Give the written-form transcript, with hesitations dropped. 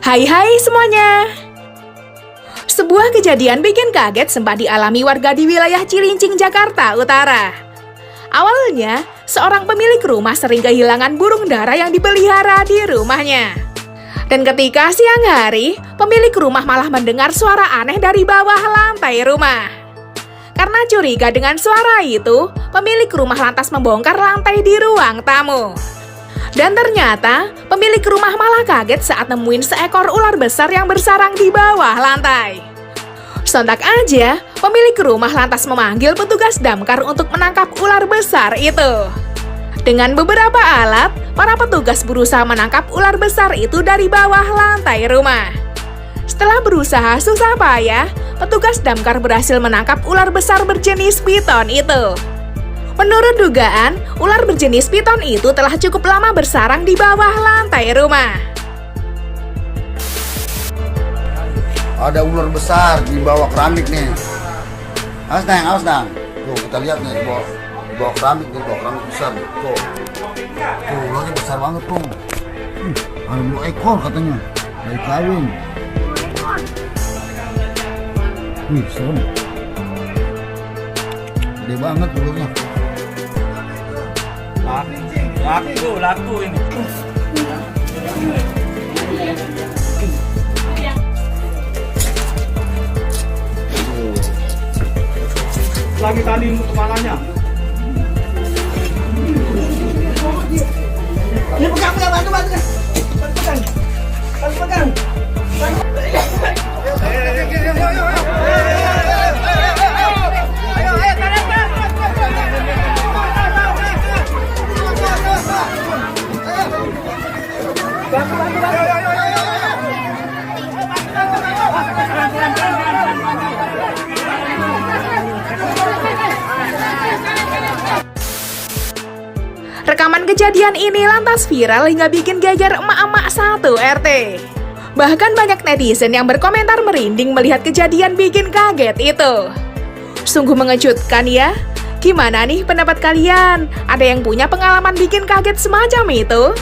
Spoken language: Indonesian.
Hai semuanya. Sebuah kejadian bikin kaget sempat dialami warga di wilayah Cilincing, Jakarta Utara. Awalnya, seorang pemilik rumah sering kehilangan burung dara yang dipelihara di rumahnya. Dan ketika siang hari, pemilik rumah malah mendengar suara aneh dari bawah lantai rumah. Karena curiga dengan suara itu, pemilik rumah lantas membongkar lantai di ruang tamu. Dan ternyata, pemilik rumah malah kaget saat nemuin seekor ular besar yang bersarang di bawah lantai. Sontak aja, pemilik rumah lantas memanggil petugas damkar untuk menangkap ular besar itu. Dengan beberapa alat, para petugas berusaha menangkap ular besar itu dari bawah lantai rumah. Setelah berusaha susah payah, petugas damkar berhasil menangkap ular besar berjenis piton itu. Menurut dugaan, ular berjenis piton itu telah cukup lama bersarang di bawah lantai rumah. Ada ular besar di bawah keramik nih. Awas nang. Tuh kita lihat nih di bawah keramik nih, bawah keramik besar nih. Tuh ularnya besar banget tuh. Ada 2 ekor katanya, dari kawin. Wih, serem. Gede banget ularnya. Laku ini. Lagi tadi kepalanya. Ini pegang, bantu. Pegang. Rekaman kejadian ini lantas viral hingga bikin geger emak-emak satu RT. Bahkan banyak netizen yang berkomentar merinding melihat kejadian bikin kaget itu. Sungguh mengejutkan ya. Gimana nih pendapat kalian? Ada yang punya pengalaman bikin kaget semacam itu?